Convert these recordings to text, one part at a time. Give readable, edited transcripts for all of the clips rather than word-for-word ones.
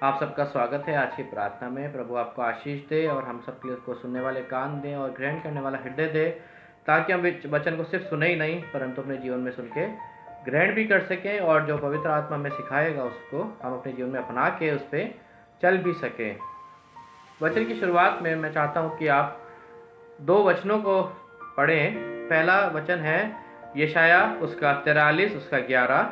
आप सबका स्वागत है आज की प्रार्थना में। प्रभु आपको आशीष दे और हम सबके को सुनने वाले कान दें और ग्रहण करने वाला हृदय दे, ताकि हम वचन को सिर्फ सुने ही नहीं परंतु अपने जीवन में सुन के ग्रहण भी कर सकें और जो पवित्र आत्मा में सिखाएगा उसको हम अपने जीवन में अपना के उस पर चल भी सकें। वचन की शुरुआत में मैं चाहता हूँ कि आप 2 वचनों को पढ़ें। पहला वचन है यशाया उसका 43 उसका 11,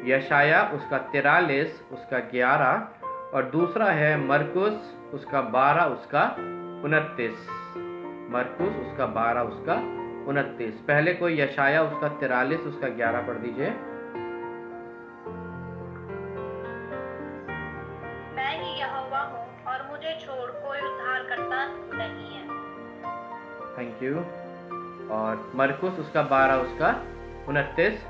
यशाया उसका 43 उसका 11, और दूसरा है मरकुस उसका 12 उसका 29। मरकुस उसका 12 उसका 29। पहले कोई यशाया उसका 43 उसका 11 पढ़ दीजिए। मैं ही यहोवा हूँ और मुझे छोड़ कोई उद्धार करता नहीं है। Thank you. और मरकुस उसका 12 उसका 29।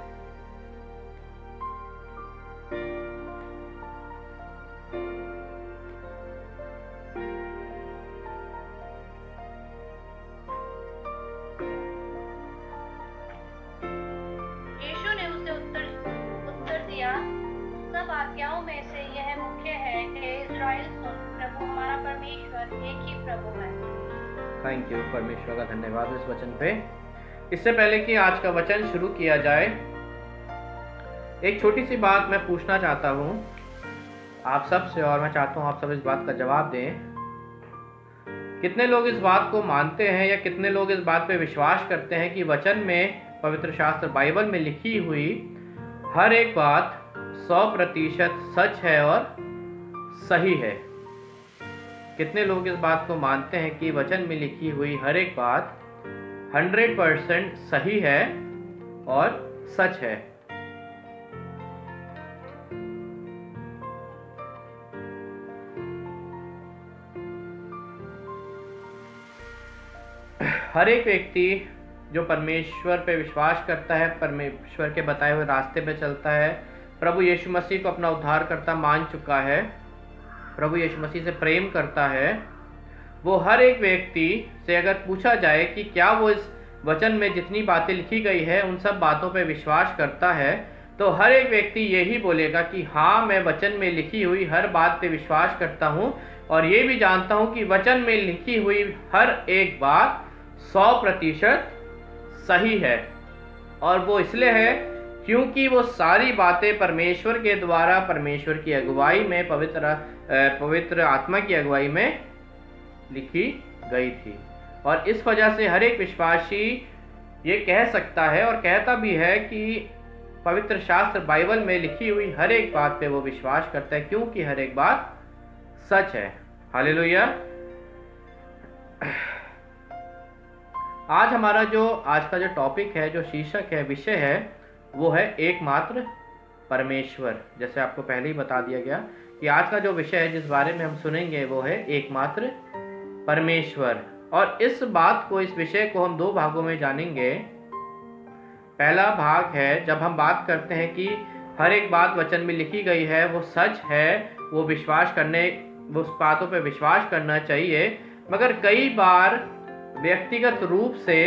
यीशु ने उसे उत्तर दिया, सब आज्ञाओं में से यह मुख्य है कि इस्राएल सुन, प्रभु हमारा परमेश्वर एक ही प्रभु है। Thank you. परमेश्वर का धन्यवाद इस वचन पे। इससे पहले कि आज का वचन शुरू किया जाए, एक छोटी सी बात मैं पूछना चाहता हूँ आप सब से, और मैं चाहता हूँ आप सब इस बात का जवाब दें। कितने लोग इस बात को मानते हैं या कितने लोग इस बात पे विश्वास करते हैं कि वचन में, पवित्र शास्त्र बाइबल में लिखी हुई हर एक बात 100% सच है और सही है? कितने लोग इस बात को मानते हैं कि वचन में लिखी हुई हर एक बात 100% सही है और सच है? हर एक व्यक्ति जो परमेश्वर पे विश्वास करता है, परमेश्वर के बताए हुए रास्ते पे चलता है, प्रभु यीशु मसीह को अपना उद्धारकर्ता मान चुका है, प्रभु यीशु मसीह से प्रेम करता है, वो हर एक व्यक्ति से अगर पूछा जाए कि क्या वो इस वचन में जितनी बातें लिखी गई है उन सब बातों पे विश्वास करता है, तो हर एक व्यक्ति यही बोलेगा कि हाँ, मैं वचन में लिखी हुई हर बात पे विश्वास करता हूँ और ये भी जानता हूँ कि वचन में लिखी हुई हर एक बात 100% सही है। और वो इसलिए है क्योंकि वो सारी बातें परमेश्वर के द्वारा, परमेश्वर की अगुवाई में, पवित्र आत्मा की अगुवाई में लिखी गई थी। और इस वजह से हर एक विश्वासी ये कह सकता है और कहता भी है कि पवित्र शास्त्र बाइबल में लिखी हुई हर एक बात पे वो विश्वास करता है, क्योंकि हर एक बात सच है। हालेलुया। आज हमारा आज का जो टॉपिक है, जो शीर्षक है, विषय है, वो है एकमात्र परमेश्वर। जैसे आपको पहले ही बता दिया गया कि आज का जो विषय है जिस बारे में हम सुनेंगे वो है एकमात्र परमेश्वर। और इस बात को, इस विषय को हम 2 भागों में जानेंगे। पहला भाग है जब हम बात करते हैं कि हर एक बात वचन में लिखी गई है वो सच है, वो उस बातों पे विश्वास करना चाहिए। मगर कई बार व्यक्तिगत रूप से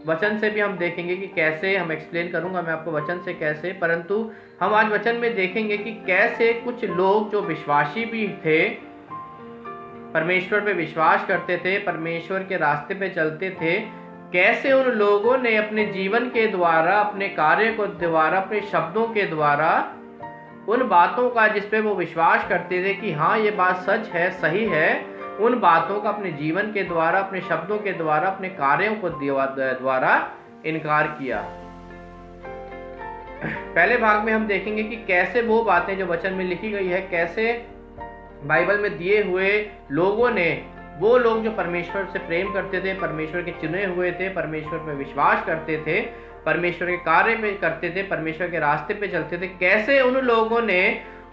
वचन से भी हम देखेंगे कि कैसे, हम एक्सप्लेन करूंगा मैं आपको वचन से कैसे, परंतु हम आज वचन में देखेंगे कि कैसे कुछ लोग जो विश्वासी भी थे, परमेश्वर पे विश्वास करते थे, परमेश्वर के रास्ते पे चलते थे, कैसे उन लोगों ने अपने जीवन के द्वारा, अपने कार्य को द्वारा, अपने शब्दों के द्वारा उन बातों का जिस पे वो विश्वास करते थे कि हाँ ये बात सच है, सही है, उन बातों का अपने जीवन के द्वारा, अपने शब्दों के द्वारा, अपने कार्यों को द्वारा इनकार किया। पहले भाग में हम देखेंगे कि कैसे वो बातें जो वचन में लिखी गई है, कैसे बाइबल में दिए हुए लोगों ने, वो लोग जो परमेश्वर से प्रेम करते थे, परमेश्वर के चुने हुए थे, परमेश्वर पे विश्वास करते थे, परमेश्वर के कार्य पे करते थे, परमेश्वर के रास्ते पे चलते थे, कैसे उन लोगों ने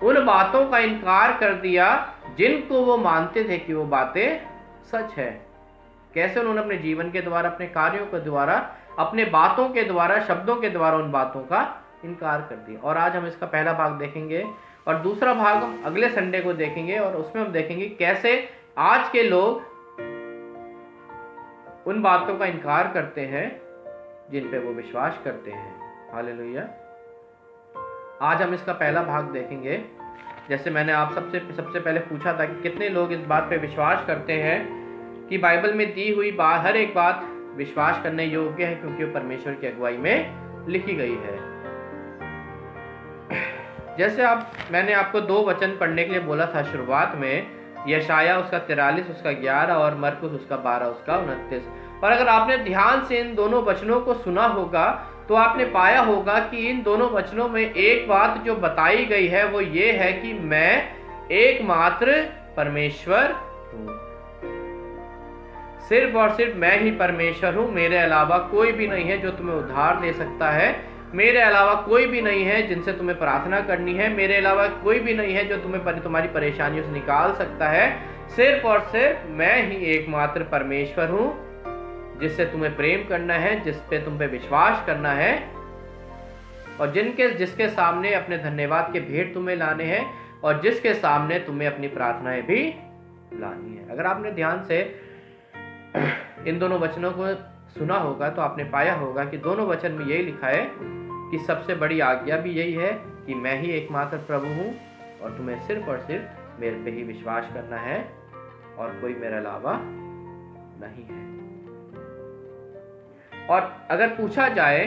उन बातों का इनकार कर दिया जिनको वो मानते थे कि वो बातें सच है। कैसे उन्होंने अपने जीवन के द्वारा, अपने कार्यों के द्वारा, अपने बातों के द्वारा, शब्दों के द्वारा उन बातों का इनकार कर दिया। और आज हम इसका पहला भाग देखेंगे और दूसरा भाग हम अगले संडे को देखेंगे, और उसमें हम देखेंगे कैसे आज के लोग उन बातों का इनकार करते हैं जिन पे वो विश्वास करते हैं। हालेलुया। आज हम इसका पहला भाग देखेंगे जैसे मैंने आप सबसे पहले पूछा था कि कितने लोग इस बात पे विश्वास करते हैं कि बाइबल में दी हुई बात, हर एक बात विश्वास करने योग्य है क्योंकि वो परमेश्वर की अगुवाई में लिखी गई है। जैसे मैंने आपको 2 वचन पढ़ने के लिए बोला था शुरुआत में, यशाया उसका 43 उसका 11 और मरकुस उसका 12 उसका 29। और अगर आपने ध्यान से इन दोनों वचनों को सुना होगा तो आपने पाया होगा कि इन दोनों वचनों में एक बात जो बताई गई है वो ये है कि मैं एकमात्र परमेश्वर हूँ। सिर्फ और सिर्फ मैं ही परमेश्वर हूँ, मेरे अलावा कोई भी नहीं है जो तुम्हें उद्धार दे सकता है, मेरे अलावा कोई भी नहीं है जिनसे तुम्हें प्रार्थना करनी है, मेरे अलावा कोई भी नहीं है जो तुम्हारी परेशानियों से निकाल सकता है। सिर्फ और सिर्फ मैं ही एकमात्र परमेश्वर हूँ जिससे तुम्हें प्रेम करना है, जिस पे तुम पे विश्वास करना है और जिसके सामने अपने धन्यवाद के भेंट तुम्हें लाने हैं और जिसके सामने तुम्हें अपनी प्रार्थनाएं भी लानी है। अगर आपने ध्यान से इन दोनों वचनों को सुना होगा तो आपने पाया होगा कि दोनों वचन में यही लिखा है कि सबसे बड़ी आज्ञा भी यही है कि मैं ही एकमात्र प्रभु हूँ और तुम्हें सिर्फ और सिर्फ मेरे पे ही विश्वास करना है और कोई मेरे अलावा नहीं है। और अगर पूछा जाए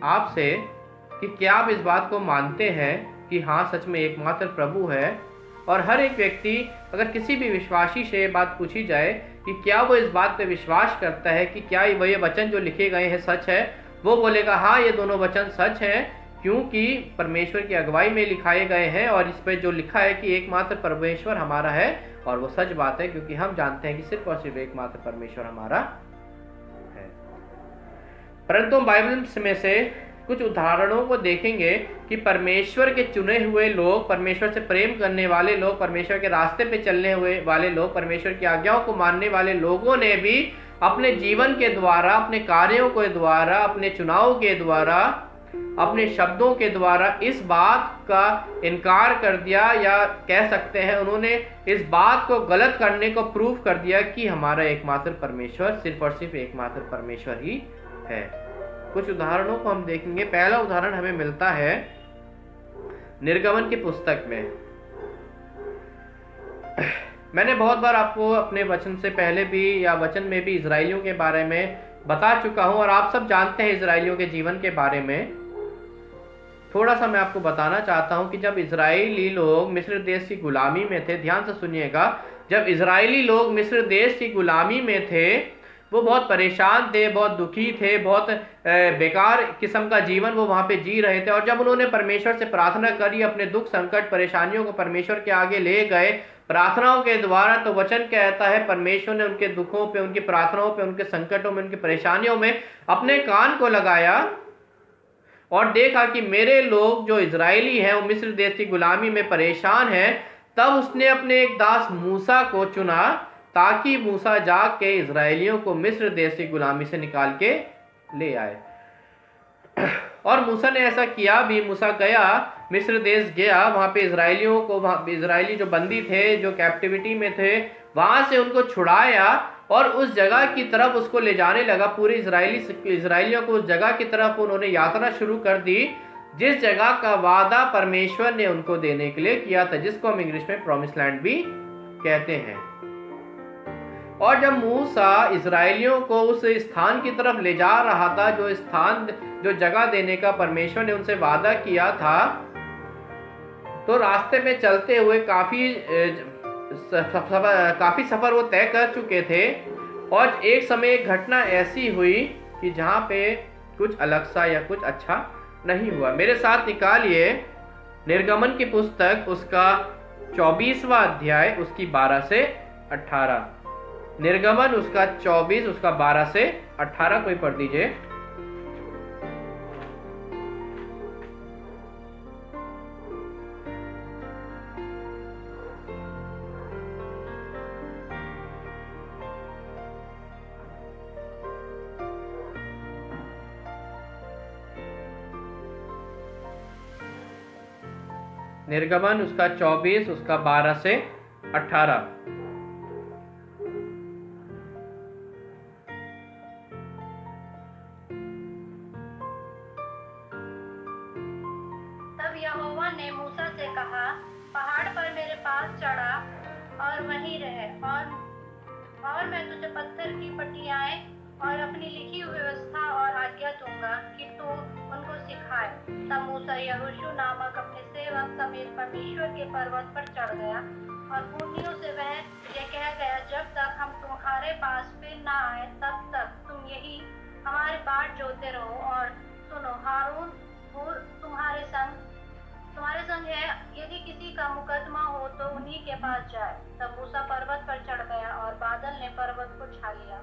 आपसे कि क्या आप इस बात को मानते हैं कि हाँ सच में एकमात्र प्रभु है, और हर एक व्यक्ति अगर किसी भी विश्वासी से ये बात पूछी जाए कि क्या वो इस बात पे विश्वास करता है कि क्या ये वचन जो लिखे गए हैं सच है, वो बोलेगा हाँ ये दोनों वचन सच हैं क्योंकि परमेश्वर की अगुवाई में लिखाए गए हैं और इस पे जो लिखा है कि एकमात्र परमेश्वर हमारा है। और वो सच बात है क्योंकि हम जानते हैं कि सिर्फ और सिर्फ एकमात्र परमेश्वर हमारा है। परंतु हम बाइबल में से कुछ उदाहरणों को देखेंगे कि परमेश्वर के चुने हुए लोग, परमेश्वर से प्रेम करने वाले लोग, परमेश्वर के रास्ते पे चलने हुए वाले लोग, परमेश्वर की आज्ञाओं को मानने वाले लोगों ने भी अपने जीवन के द्वारा, अपने कार्यों के द्वारा, अपने चुनाव के द्वारा, अपने शब्दों के द्वारा इस बात का इनकार कर दिया, या कह सकते हैं उन्होंने इस बात को गलत करने को प्रूव कर दिया कि हमारा एकमात्र परमेश्वर सिर्फ और सिर्फ एकमात्र परमेश्वर ही है। कुछ उदाहरणों को हम देखेंगे। पहला उदाहरण हमें मिलता है निर्गमन की पुस्तक में। मैंने बहुत बार आपको अपने वचन से पहले भी या वचन में भी इजराइलियों के बारे में बता चुका हूं और आप सब जानते हैं इजराइलियों के जीवन के बारे में। थोड़ा सा मैं आपको बताना चाहता हूं कि जब इजराइली लोग मिस्र देश की गुलामी में थे, ध्यान से सुनिएगा, जब इजराइली लोग मिस्र देश की गुलामी में थे वो बहुत परेशान थे, बहुत दुखी थे, बहुत बेकार किस्म का जीवन वो वहां पे जी रहे थे। और जब उन्होंने परमेश्वर से प्रार्थना करी, अपने दुख संकट परेशानियों को परमेश्वर के आगे ले गए प्रार्थनाओं के द्वारा, तो वचन कहता है परमेश्वर ने उनके दुखों पे, उनकी प्रार्थनाओं पे, उनके संकटों में, उनकी परेशानियों में अपने कान को लगाया और देखा कि मेरे लोग जो इजरायली हैं वो मिस्र देश की गुलामी में परेशान हैं। तब उसने अपने एक दास मूसा को चुना ताकि मूसा जाके इजरायलियों को मिस्र देश की गुलामी से निकाल के ले आए। और मूसा ने ऐसा किया भी। मूसा गया, मिस्र देश गया, वहां पे इजरायलियों को, वहां इजरायली जो बंदी थे, जो कैप्टिविटी में थे, वहां से उनको छुड़ाया और उस जगह की तरफ उसको ले जाने लगा। पूरे इजरायलियों को उस जगह की तरफ उन्होंने यात्रा शुरू कर दी जिस जगह का वादा परमेश्वर ने उनको देने के लिए किया था, जिसको हम इंग्लिश में प्रॉमिस लैंड भी कहते हैं। और जब मूसा इजरायलियों को उस स्थान की तरफ ले जा रहा था, जो जगह देने का परमेश्वर ने उनसे वादा किया था, तो रास्ते में चलते हुए काफी सफर वो तय कर चुके थे। और एक समय एक घटना ऐसी हुई कि जहां पे कुछ अलग सा या कुछ अच्छा नहीं हुआ। मेरे साथ निकालिए निर्गमन की पुस्तक, उसका 24वां अध्याय, उसकी 12 से 18। निर्गमन उसका 24, उसका 12 से 18 कोई पढ़ दीजिए। निर्गमन उसका 24, उसका 12 से 18। तब यहोवा ने मूसा से कहा, वहीं रहे और मैं तुझे पत्थर की पटियाएं और अपनी लिखी हुई व्यवस्था और आज्ञा दूंगा कि तू उनको सिखाए। तब मूसा यहोशू नामक अपने सेवक समेत परमेश्वर के पर्वत पर चढ़ गया और पुरनियों से वह यह कह गया, जब तक हम तुम्हारे पास फिर न आए तब तक तुम यही हमारे बाट जोते रहो। और सुनो, हारून हूर तुम्हारे संग है, यदि किसी का मुकदमा हो तो उन्हीं के पास जाए। तब मूसा पर्वत पर चढ़ गया और बादल ने पर्वत को छा लिया।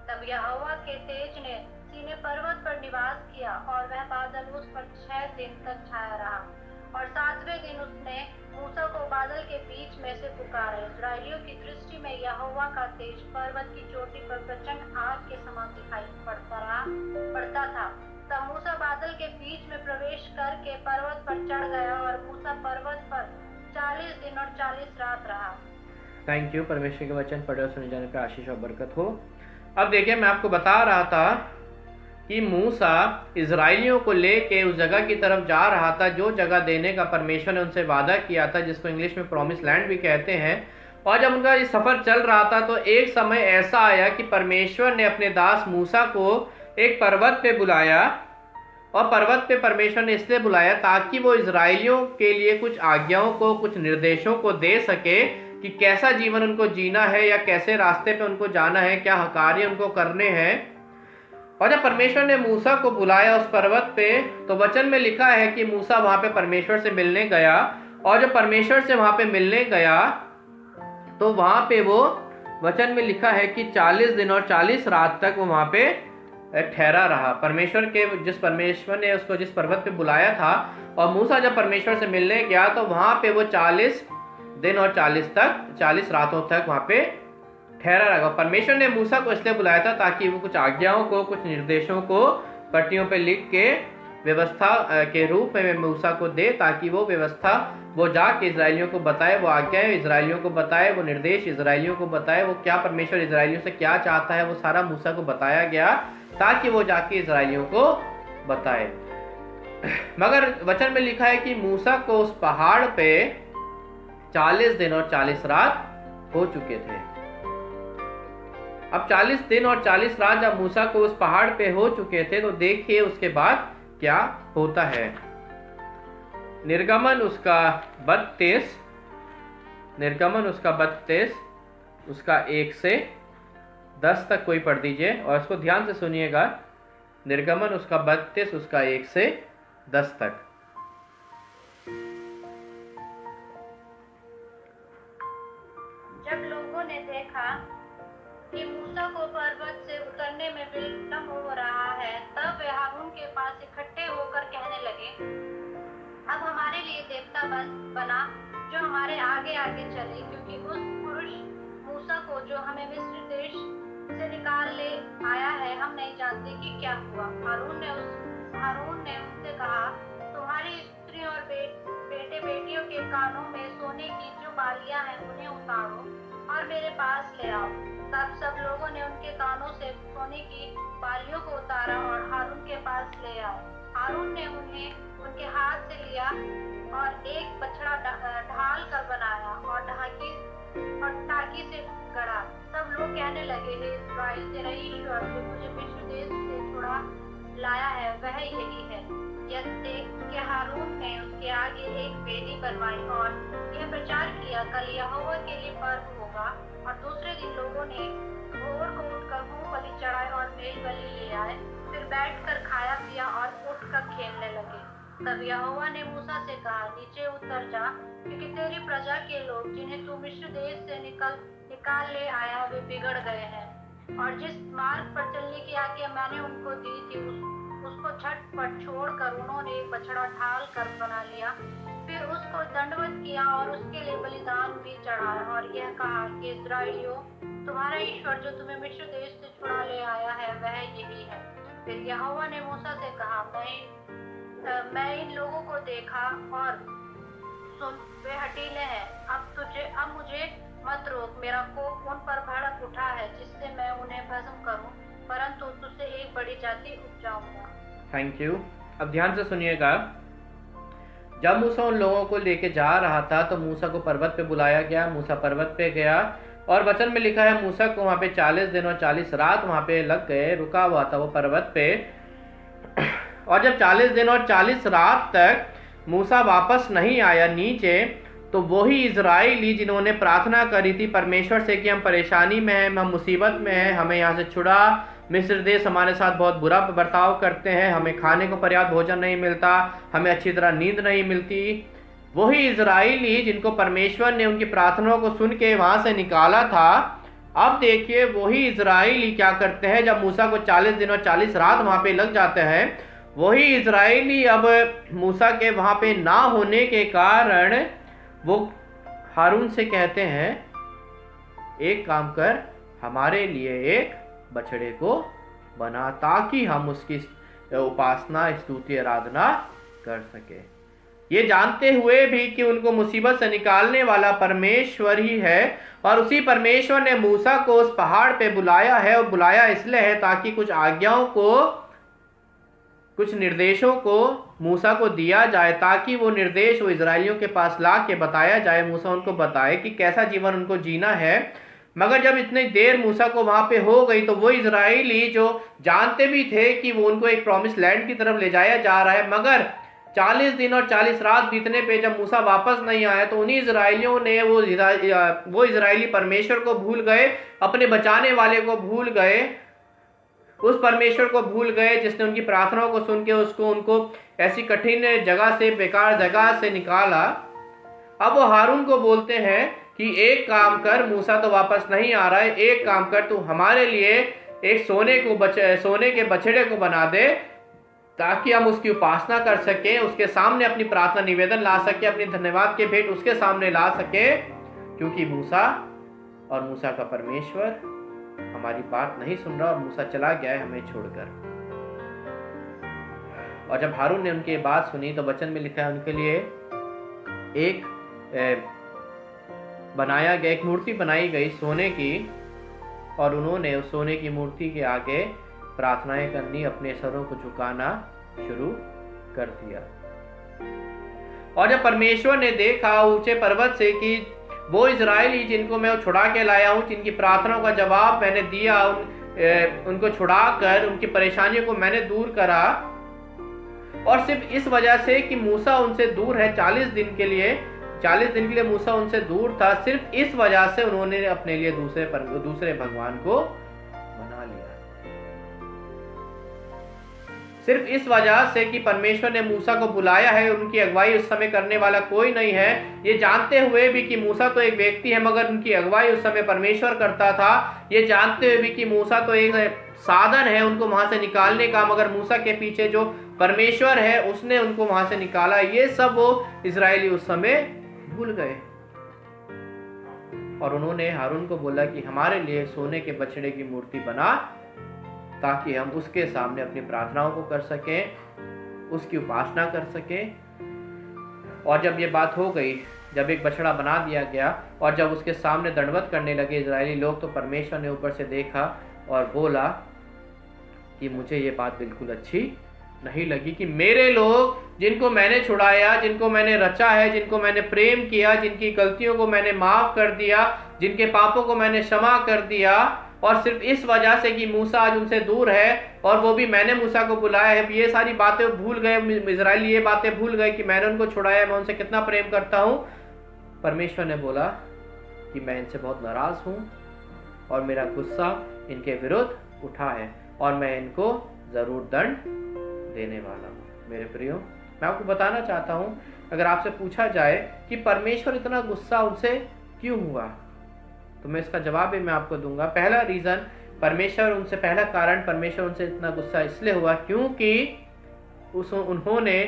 तब यहोवा के तेज ने सीने पर्वत पर निवास किया और वह बादल उस पर 6 दिन तक छाया रहा। और 7वें दिन उसने मूसा को बादल के बीच में से पुकारा। इस्राएलियों की दृष्टि में यहोवा का तेज पर्वत की चोटी पर प्रचंड आग के समान दिखाई पड़ता था। तब मूसा बादल के बीच में प्रवेश करके पर्वत पर चढ़ गया और मूसा पर्वत पर 40 दिन और 40 रात रहा। Thank you. परमेश्वर के वचन पढ़े और सुने जाने पर आशीष और बरकत हो। अब देखिए, मैं आपको बता रहा था कि मूसा इजराइलियों को लेके उस जगह की तरफ जा रहा था जो जगह देने का परमेश्वर ने उनसे वादा किया था, जिसको इंग्लिश में प्रॉमिस लैंड भी कहते हैं। और जब उनका ये सफ़र चल रहा था तो एक समय ऐसा आया कि परमेश्वर ने अपने दास मूसा को एक पर्वत पे बुलाया। और पर्वत पे परमेश्वर ने इसलिए बुलाया ताकि वो इजराइलियों के लिए कुछ आज्ञाओं को, कुछ निर्देशों को दे सके कि कैसा जीवन उनको जीना है या कैसे रास्ते पे उनको जाना है, क्या कार्य उनको करने हैं। और जब परमेश्वर ने मूसा को बुलाया उस पर्वत पे, तो वचन में लिखा है कि मूसा वहां पे परमेश्वर से मिलने गया। और जब परमेश्वर से वहां पे मिलने गया तो वहां पे वो वचन में लिखा है कि 40 दिन और 40 रात तक वो वहां पे ठहरा रहा। जिस परमेश्वर ने उसको जिस पर्वत पे बुलाया था, और मूसा जब परमेश्वर से मिलने गया तो वहां पे वो 40 दिन और 40 रातों तक वहां पे ठहरा रहा। परमेश्वर ने मूसा को इसलिए बुलाया था ताकि वो कुछ आज्ञाओं को, कुछ निर्देशों को पट्टियों पे लिख के व्यवस्था के रूप में मूसा को दे, ताकि वो व्यवस्था वो जाके इजराइलियों को बताए, वो आज्ञाएं इजराइलियों को बताए, वो निर्देश इजराइलियों को बताए, वो क्या परमेश्वर इजराइलियों से क्या चाहता है, वो सारा मूसा को बताया गया ताकि वो जाके इजराइलियों को बताए। मगर वचन में लिखा है कि मूसा को उस पहाड़ पे 40 दिन और 40 रात हो चुके थे। अब 40 दिन और 40 रात जब मूसा को उस पहाड़ पे हो चुके थे तो देखिए उसके बाद क्या होता है। निर्गमन उसका 32 उसका 1 से 10 तक कोई पढ़ दीजिए और इसको ध्यान से सुनिएगा। निर्गमन उसका 32 उसका 1 से 10 तक। जब लोगों ने देखा कि मूसा को पर्वत से उतरने में विलंब हो रहा है, तब वे हारून के पास इकट्ठे होकर कहने लगे, अब हमारे लिए देवता बना जो हमारे आगे आगे चले, क्योंकि उस पुरुष मूसा को जो हमें मिस्र देश से निकाल ले आया है हम नहीं जानते कि क्या हुआ। हारून ने उनसे कहा, तुम्हारी स्त्रियों और बेटे बेटियों के कानों में सोने की जो बालियां हैं उन्हें उतारो और मेरे पास ले आओ। तब सब लोगों ने उनके कानों से सोने की बालियों को उतारा और हारून के पास ले आए। हारून ने उन्हें उनके हाथ से लिया और एक बछड़ा ढाल कर बनाया और टाकी से गड़ा। सब लोग कहने लगे, हे इस्राएल, तेरा ईश्वर जो मुझे मिस्र देश से छुड़ा लाया है वह यही है। यह देख के हारून ने उसके आगे एक वेदी बनवाई और यह प्रचार किया, कल यहोवा के लिए पर्व होगा। और दूसरे दिन लोगों ने भोर को उठकर मूंगफली चढ़ाए और मेल बलि ले आए, फिर बैठकर खाया पिया और उठकर खेलने लगे। तब यहोवा ने मूसा से कहा, नीचे उतर जा, क्योंकि तेरी प्रजा के लोग जिन्हें तू मिस्र देश से निकाल ले आया वे बिगड़ गए हैं। और जिस मार्ग पर चलने की आज्ञा मैंने उनको दी थी उसको झटपट छोड़कर उन्होंने एक बछड़ा ढाल कर बना लिया। फिर उसको दंडवत किया और उसके लिए बलिदान भी चढ़ाया और यह कहा कि इस्राएलियों, तुम्हारा ईश्वर जो तुम्हें मिस्र देश से छुड़ा ले आया है वह यही है। फिर यहोवा ने मूसा से कहा, मैं इन लोगों को देखा और सुन, वे हठीले हैं। अब मुझे मत रोक, मेरा कोप उन पर भड़क उठा है जिससे मैं उन्हें भस्म करूं, परंतु तुझसे एक बड़ी जाति उपजाऊंगा। Thank you. अब ध्यान से सुनिएगा। जब मूसा उन लोगों को लेके जा रहा था तो मूसा को पर्वत पे बुलाया गया। मूसा पर्वत पे गया और वचन में लिखा है मूसा को वहाँ पे 40 दिन और 40 रात वहाँ पे लग गए, रुका हुआ था वो पर्वत पे। और जब 40 दिन और 40 रात तक मूसा वापस नहीं आया नीचे, तो वही इजराइली जिन्होंने प्रार्थना करी थी परमेश्वर से कि हम परेशानी में हैं, हम मुसीबत में हैं, हमें यहाँ से छुड़ा, मिस्र देश हमारे साथ बहुत बुरा बर्ताव करते हैं, हमें खाने को पर्याप्त भोजन नहीं मिलता, हमें अच्छी तरह नींद नहीं मिलती, वही इजराइली जिनको परमेश्वर ने उनकी प्रार्थनाओं को सुन के वहां से निकाला था, अब देखिए वही इजराइली क्या करते हैं। जब मूसा को 40 दिन और 40 रात वहां पे लग जाते हैं, वही इजराइली अब मूसा के वहां पे ना होने के कारण वो हारून से कहते हैं, एक काम कर, हमारे लिए एक बछड़े को बना ताकि हम उसकी उपासना, स्तुति, आराधना कर सके। ये जानते हुए भी कि उनको मुसीबत से निकालने वाला परमेश्वर ही है, और उसी परमेश्वर ने मूसा को उस पहाड़ पे बुलाया है, और बुलाया इसलिए है ताकि कुछ आज्ञाओं को, कुछ निर्देशों को मूसा को दिया जाए, ताकि वो निर्देश वो इजरायलियों के पास ला के बताया जाए, मूसा उनको बताए कि कैसा जीवन उनको जीना है। मगर जब इतनी देर मूसा को वहां पे हो गई, तो वो इजराइली जो जानते भी थे कि वो उनको एक प्रॉमिस लैंड की तरफ ले जाया जा रहा है, मगर 40 दिन और 40 रात बीतने पे जब मूसा वापस नहीं आया, तो उन्हीं इजराइलियों ने वो इजराइली परमेश्वर को भूल गए, अपने बचाने वाले को भूल गए, उस परमेश्वर को भूल गए जिसने उनकी प्रार्थनाओं को सुन के उनको ऐसी कठिन जगह से, बेकार जगह से निकाला। अब वो हारून को बोलते हैं कि एक काम कर, मूसा तो वापस नहीं आ रहा है, एक काम कर, तू हमारे लिए एक सोने के बछड़े को बना दे ताकि हम उसकी उपासना कर सकें, उसके सामने अपनी प्रार्थना निवेदन ला सके, अपनी धन्यवाद के भेंट उसके सामने ला सके, क्योंकि मूसा और मूसा का परमेश्वर हमारी बात नहीं सुन रहा और मूसा चला गया है हमें छोड़कर। और जब हारून ने उनकी बात सुनी, तो वचन में लिखा है उनके लिए एक बनाया गया, एक मूर्ति बनाई गई सोने की, और उन्होंने उस सोने की मूर्ति के आगे प्रार्थनाएं करनी, अपने सरों को झुकाना शुरू कर दिया। और जब परमेश्वर ने देखा ऊंचे पर्वत से कि वो इजराइली जिनको मैं छुड़ा के लाया हूं, जिनकी प्रार्थनाओं का जवाब मैंने दिया, उनको छुड़ाकर उनकी परेशानियों को मैंने दूर करा, और सिर्फ इस वजह से कि मूसा उनसे दूर है 40 दिन के लिए मूसा उनसे दूर था, सिर्फ इस वजह से उन्होंने अपने लिए दूसरे भगवान को बना लिया। सिर्फ इस वजह से कि परमेश्वर ने मूसा को बुलाया है, उनकी अगुवाई उस समय करने वाला कोई नहीं है, ये जानते हुए भी कि मूसा तो एक व्यक्ति है मगर उनकी अगुवाई उस समय परमेश्वर करता था, ये जानते हुए भी कि मूसा तो एक साधन है उनको वहां से निकालने का, मगर मूसा के पीछे जो परमेश्वर है उसने उनको वहां से निकाला, ये सब वो इजरायली उस समय भूल गए। और उन्होंने हारून को बोला कि हमारे लिए सोने के बछड़े की मूर्ति बना ताकि हम उसके सामने अपनी प्रार्थनाओं को कर सकें, उसकी उपासना कर सकें। और जब ये बात हो गई, जब एक बछड़ा बना दिया गया और जब उसके सामने दंडवत करने लगे इजरायली लोग, तो परमेश्वर ने ऊपर से देखा और बोला कि मुझे ये बात बिल्कुल अच्छी नहीं लगी कि मेरे लोग जिनको मैंने छुड़ाया, जिनको मैंने रचा है, जिनको मैंने प्रेम किया, जिनकी गलतियों को मैंने माफ कर दिया, जिनके पापों को मैंने क्षमा कर दिया, और सिर्फ इस वजह से कि मूसा आज उनसे दूर है और वो भी मैंने मूसा को बुलाया है, ये सारी बातें भूल गए इजराइली, ये बातें भूल गए कि मैंने उनको छुड़ाया, मैं उनसे कितना प्रेम करता हूँ। परमेश्वर ने बोला कि मैं इनसे बहुत नाराज हूँ और मेरा गुस्सा इनके विरुद्ध उठा है और मैं इनको जरूर दंड देने वाला हूँ। मेरे प्रियो, मैं आपको बताना चाहता हूँ, अगर आपसे पूछा जाए कि परमेश्वर इतना गुस्सा उनसे क्यों हुआ, तो मैं इसका जवाब भी मैं आपको दूंगा। पहला रीजन पहला कारण परमेश्वर उनसे इतना गुस्सा इसलिए हुआ क्योंकि उन्होंने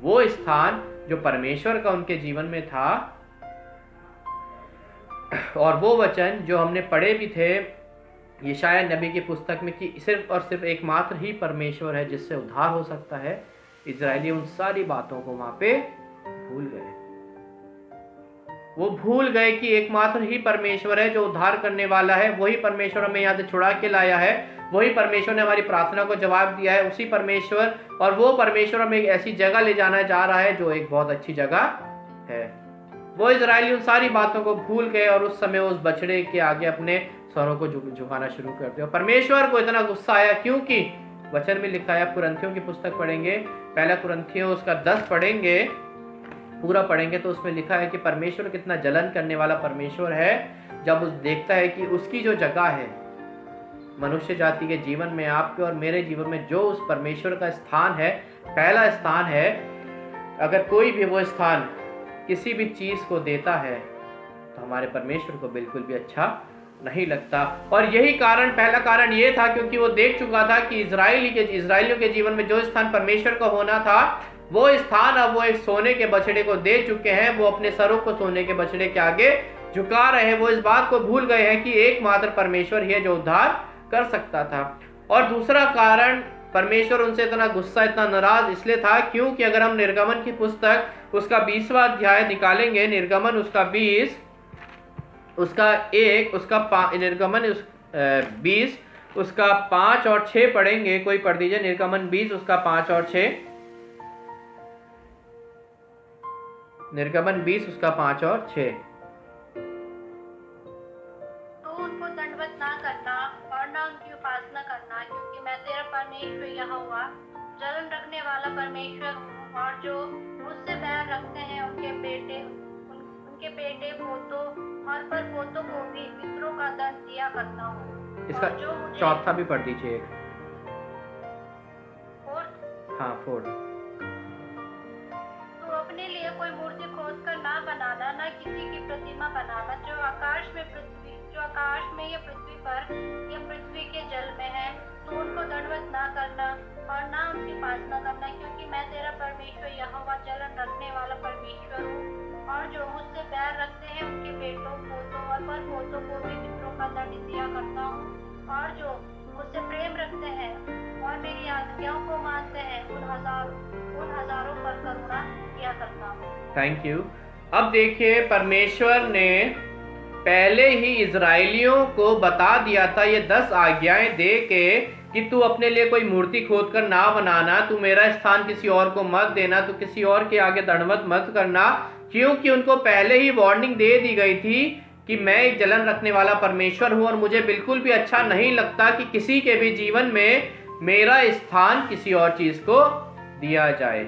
वो स्थान जो परमेश्वर का उनके जीवन में था, और वो वचन जो हमने पढ़े भी थे यशायाह नबी की पुस्तक में कि सिर्फ और सिर्फ एकमात्र ही परमेश्वर है जिससे उद्धार हो सकता है, इजरायली उन सारी बातों को वहां पे भूल गए। वो भूल गए कि एकमात्र ही परमेश्वर है जो उद्धार करने वाला है, वही परमेश्वर हमें यहाँ से छुड़ा के लाया है, वही परमेश्वर ने हमारी प्रार्थना को जवाब दिया है, उसी परमेश्वर, और वो परमेश्वर हमें एक ऐसी जगह ले जाना चाह रहा है जो एक बहुत अच्छी जगह है। वो इजरायली उन सारी बातों को भूल गए और उस समय उस बछड़े के आगे अपने स्वरों को झुकाना शुरू कर दिया। परमेश्वर को इतना गुस्सा आया, क्योंकि वचन में लिखा है, कुरिन्थियों की पुस्तक पढ़ेंगे, पहला कुरिन्थियों उसका 10 पढ़ेंगे, पूरा पढ़ेंगे तो उसमें लिखा है कि परमेश्वर कितना जलन करने वाला परमेश्वर है जब उस देखता है कि उसकी जो जगह है मनुष्य जाति के जीवन में, आपके और मेरे जीवन में जो उस परमेश्वर का स्थान है, पहला स्थान है, अगर कोई भी वो स्थान किसी भी चीज को देता है तो हमारे परमेश्वर को बिल्कुल भी अच्छा नहीं लगता। और यही कारण, पहला कारण ये था क्योंकि वो देख चुका था कि इजरायलियों के जीवन में जो स्थान परमेश्वर का होना था, वो स्थान अब वो एक सोने के बछड़े को दे चुके हैं। वो अपने सरों को सोने के बछड़े के आगे झुका रहे हैं। वो इस बात को भूल गए हैं कि एकमात्र परमेश्वर ही है जो उद्धार कर सकता था। और दूसरा कारण, परमेश्वर उनसे इतना गुस्सा, इतना नाराज इसलिए था क्योंकि अगर हम निर्गमन की पुस्तक उसका 20वां अध्याय निकालेंगे, निर्गमन उसका 20 उसका 1 उसका निर्गमन 20 उसका 5 और 6 पढ़ेंगे। कोई पढ़ दीजिए निर्गमन 20 उसका 5 और 6। निर्गमन 20 उसका 5 और 6। तो उनको दंडवत ना करना और ना उनकी उपासना करना, क्योंकि मैं तेरा परमेश्वर यहोवा जलन रखने वाला परमेश्वर हूँ, और जो मुझसे बैर रखते हैं उनके बेटे पोतों और पर पोतों को भी पितरों का दंड दिया करता हूँ। इसका चौथा भी पढ़ दीजिए। हाँ 4। तो अपने लिए कोई मूर्ति खोद कर ना बनाना, ना किसी की प्रतिमा बनाना जो आकाश में या पृथ्वी पर या पृथ्वी के जल में है, तो उनको दंडवत ना करना और ना उनकी उपासना करना, क्योंकि मैं तेरा परमेश्वर यहोवा जलन रखने वाला परमेश्वर हूँ। और जो मुझसे बैर रखते हैं उनके बेटों पोतों और पर पोतों को भी पितरों का दंड दिया करता हूँ। और जो मुझसे प्रेम रखते हैं और मेरी आज्ञाओं को मानते हैं उन हजारों पर करुणा किया करता हूँ। Thank you. अब देखिए, परमेश्वर ने पहले ही इजरायलियों को बता दिया था ये 10 आज्ञाएं दे के कि तू अपने लिए कोई मूर्ति खोद कर ना बनाना, तू मेरा स्थान किसी और को मत देना, तू किसी और के आगे दंडवत मत करना, क्योंकि उनको पहले ही वार्निंग दे दी गई थी कि मैं एक जलन रखने वाला परमेश्वर हूं और मुझे बिल्कुल भी अच्छा नहीं लगता कि किसी के भी जीवन में मेरा स्थान किसी और चीज को दिया जाए।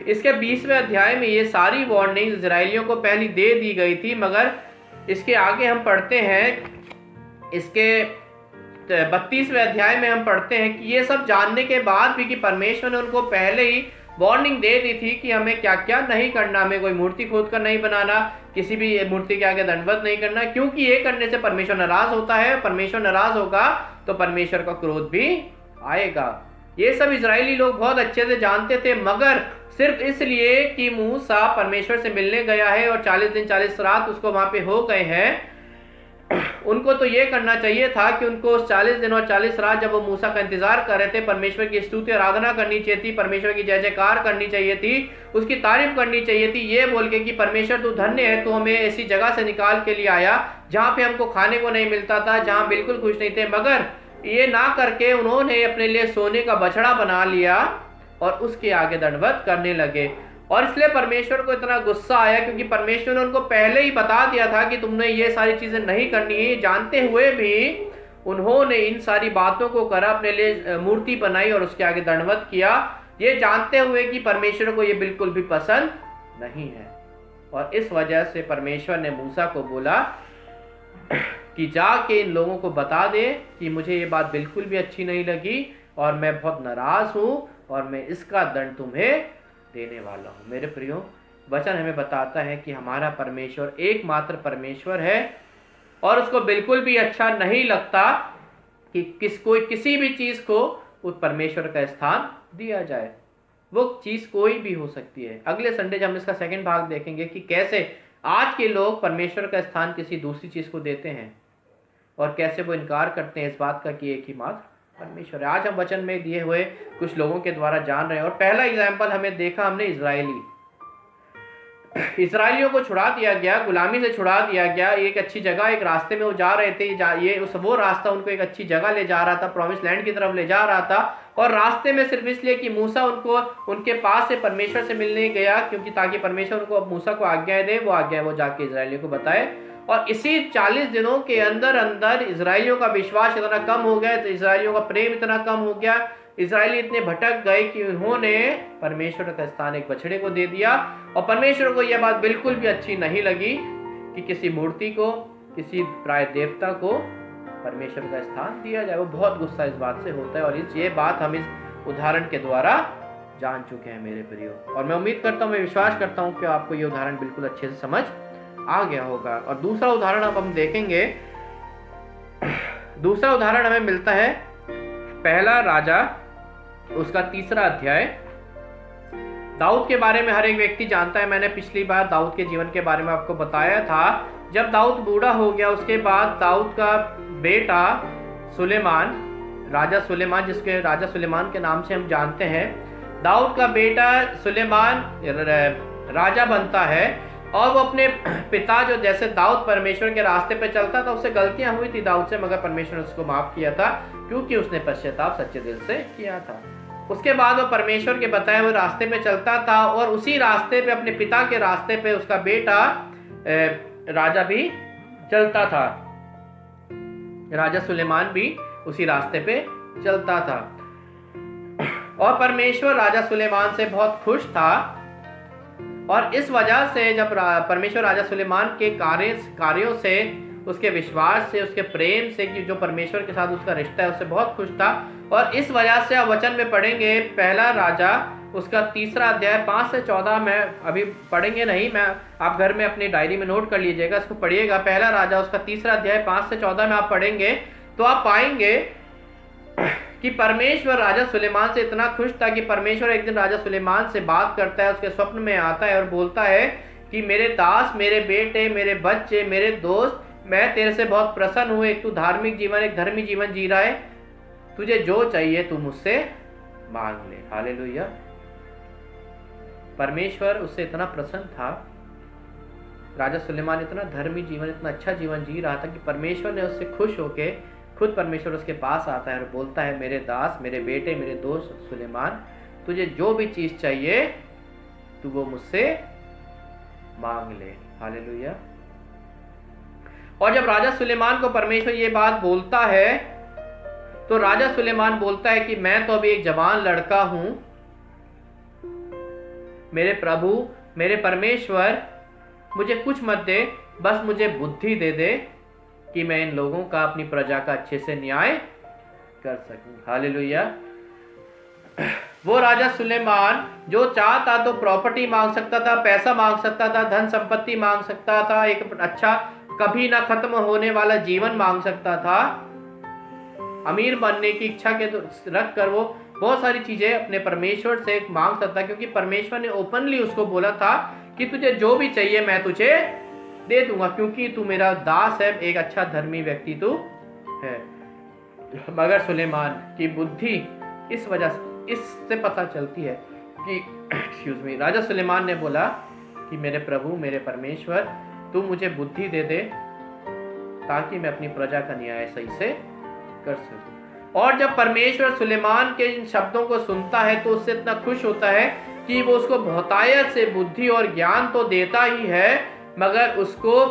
इसके 20वें अध्याय में ये सारी वार्निंग इजरायलियों को पहले दे दी गई थी, मगर इसके आगे हम पढ़ते हैं, इसके 32वें अध्याय में हम पढ़ते हैं कि ये सब जानने के बाद भी कि परमेश्वर ने उनको पहले ही वार्निंग दे दी थी कि हमें क्या क्या नहीं करना, हमें कोई मूर्ति खोद कर नहीं बनाना, किसी भी मूर्ति के आगे दंडवत नहीं करना, क्योंकि ये करने से परमेश्वर नाराज होता है। परमेश्वर नाराज होगा तो परमेश्वर का क्रोध भी आएगा। ये सब इजरायली लोग बहुत अच्छे से जानते थे, मगर सिर्फ इसलिए कि मूसा परमेश्वर से मिलने गया है और 40 दिन 40 रात उसको वहां पे हो गए हैं, उनको तो ये करना चाहिए था कि उनको उस 40 दिन और 40 रात जब वो मूसा का इंतजार कर रहे थे, परमेश्वर की स्तुति आराधना करनी चाहिए थी, परमेश्वर की जय जयकार करनी चाहिए थी, उसकी तारीफ करनी चाहिए थी, ये बोल के कि परमेश्वर तू धन्य है, तू हमें ऐसी जगह से निकाल के लिए आया जहाँ पे हमको खाने को नहीं मिलता था, जहाँ बिल्कुल खुश नहीं थे। मगर ये ना करके उन्होंने अपने लिए सोने का बछड़ा बना लिया और उसके आगे दंडवत करने लगे। और इसलिए परमेश्वर को इतना गुस्सा आया क्योंकि परमेश्वर ने उनको पहले ही बता दिया था कि तुमने ये सारी चीजें नहीं करनी है। जानते हुए भी उन्होंने इन सारी बातों को करा, अपने लिए मूर्ति बनाई और उसके आगे दंडवत किया, ये जानते हुए कि परमेश्वर को ये बिल्कुल भी पसंद नहीं है। और इस वजह से परमेश्वर ने मूसा को बोला कि जाके इन लोगों को बता दे कि मुझे ये बात बिल्कुल भी अच्छी नहीं लगी और मैं बहुत नाराज हूं और मैं इसका दंड तुम्हें देने वाला हूं। मेरे प्रियो, वचन हमें बताता है कि हमारा परमेश्वर एकमात्र परमेश्वर है और उसको बिल्कुल भी अच्छा नहीं लगता कि किसी भी चीज को उस परमेश्वर का स्थान दिया जाए। वो चीज कोई भी हो सकती है। अगले संडे जब हम इसका सेकंड भाग देखेंगे कि कैसे आज के लोग परमेश्वर का स्थान किसी दूसरी चीज को देते हैं और कैसे वो इनकार करते हैं इस बात का कि एक ही मात्र परमेश्वर है। आज हम वचन में दिए हुए कुछ लोगों के द्वारा जान रहे हैं और पहला एग्जाम्पल हमें देखा हमने इजरायली। इजराइलियों को छुड़ा दिया गया, गुलामी से छुड़ा दिया गया, एक अच्छी जगह, एक रास्ते में वो जा रहे थे, वो रास्ता उनको एक अच्छी जगह ले जा रहा था, प्रॉमिस लैंड की तरफ ले जा रहा था। और रास्ते में सिर्फ इसलिए कि मूसा उनको उनके पास से परमेश्वर से मिलने गया, क्योंकि ताकि परमेश्वर उनको मूसा को आज्ञाएं दे, वो आज्ञा वो जाके इजराइलियों को बताए। और इसी 40 दिनों के अंदर अंदर इजराइलियों का विश्वास इतना कम हो गया, तो इजराइलियों का प्रेम इतना कम हो गया, इजराइली इतने भटक गए कि उन्होंने परमेश्वर का स्थान एक बछड़े को दे दिया। और परमेश्वर को यह बात बिल्कुल भी अच्छी नहीं लगी कि किसी मूर्ति को, किसी प्राय देवता को परमेश्वर का स्थान दिया जाए। वो बहुत गुस्सा इस बात से होता है, और ये बात हम इस उदाहरण के द्वारा जान चुके हैं मेरे प्रियो। और मैं उम्मीद करता हूँ, मैं विश्वास करता हूँ कि आपको ये उदाहरण बिल्कुल अच्छे से समझ आ गया होगा। और दूसरा उदाहरण अब हम देखेंगे। दूसरा उदाहरण हमें मिलता है पहला राजा, उसका 3रा अध्याय। दाऊद के बारे में हर एक व्यक्ति जानता है। मैंने पिछली बार दाऊद के जीवन के बारे में आपको बताया था। जब दाऊद बूढ़ा हो गया, उसके बाद दाऊद का बेटा सुलेमान, राजा सुलेमान, जिसके राजा सुलेमान के नाम से हम जानते हैं, दाऊद का बेटा सुलेमान राजा बनता है। और वो अपने पिता, जो जैसे दाऊद परमेश्वर के रास्ते पे चलता था, उससे गलतियां हुई थी दाऊद से, मगर परमेश्वर ने उसको माफ किया था, क्योंकि उसने पश्चाताप सच्चे दिल से किया था। उसके बाद वो परमेश्वर के बताए हुए रास्ते पे चलता था, और उसी रास्ते पे, अपने पिता के रास्ते पे, उसका बेटा राजा भी चलता था। राजा सुलेमान भी उसी रास्ते पे चलता था। और परमेश्वर राजा सुलेमान से बहुत खुश था। और इस वजह से जब परमेश्वर राजा सुलेमान के कार्यों से, उसके विश्वास से, उसके प्रेम से, कि जो परमेश्वर के साथ उसका रिश्ता है, उससे बहुत खुश था। और इस वजह से आप वचन में पढ़ेंगे, पहला राजा उसका 3रा अध्याय 5 से 14 में, अभी पढ़ेंगे नहीं, मैं आप घर में अपनी डायरी में नोट कर लीजिएगा, इसको पढ़िएगा। पहला राजा उसका 3रा अध्याय 5 से 14 में आप पढ़ेंगे तो आप पाएंगे कि परमेश्वर राजा सुलेमान से इतना खुश था कि परमेश्वर एक दिन राजा सुलेमान से बात करता है, उसके स्वप्न में आता है और बोलता है कि मेरे दास, मेरे बेटे, मेरे बच्चे, मेरे दोस्त, मैं तेरे से बहुत प्रसन्न हूँ। एक तू धार्मिक जीवन, एक धर्मी जीवन जी रहा है, तुझे जो चाहिए तू मुझसे मांग ले। हालेलुया। परमेश्वर उससे इतना प्रसन्न था, राजा सुलेमान इतना धर्मी जीवन, इतना अच्छा जीवन जी रहा था कि परमेश्वर ने उससे खुश होके खुद परमेश्वर उसके पास आता है और बोलता है, मेरे दास, मेरे बेटे, मेरे दोस्त सुलेमान, तुझे जो भी चीज चाहिए तू वो मुझसे मांग ले। हालेलुया। और जब राजा सुलेमान को परमेश्वर ये बात बोलता है, तो राजा सुलेमान बोलता है कि मैं तो अभी एक जवान लड़का हूं, मेरे प्रभु, मेरे परमेश्वर, मुझे कुछ मत दे, बस मुझे बुद्धि दे दे कि मैं इन लोगों का, अपनी प्रजा का अच्छे से न्याय कर सकूं। हालेलुया। वो राजा सुलेमान जो चाहता तो प्रॉपर्टी मांग सकता था, पैसा मांग सकता था, धन संपत्ति मांग सकता था, एक अच्छा कभी ना खत्म होने वाला जीवन मांग सकता था, अमीर बनने की इच्छा के रख कर वो बहुत सारी चीजें अपने परमेश्वर से मांग सकता, क्योंकि परमेश्वर ने ओपनली उसको बोला था कि तुझे जो भी चाहिए मैं तुझे दे दूंगा, क्योंकि तू मेरा दास है, एक अच्छा धर्मी व्यक्ति तू है। मगर सुलेमान की बुद्धि इस वजह से, इससे पता चलती है कि एक्सक्यूज मी, राजा सुलेमान ने बोला कि मेरे प्रभु, मेरे परमेश्वर, तू मुझे बुद्धि दे दे ताकि मैं अपनी प्रजा का न्याय सही से कर सकूं। और जब परमेश्वर सुलेमान के इन शब्दों को सुनता है तो उससे इतना खुश होता है कि वो उसको बहुतायत से बुद्धि और ज्ञान तो देता ही है, मगर उसको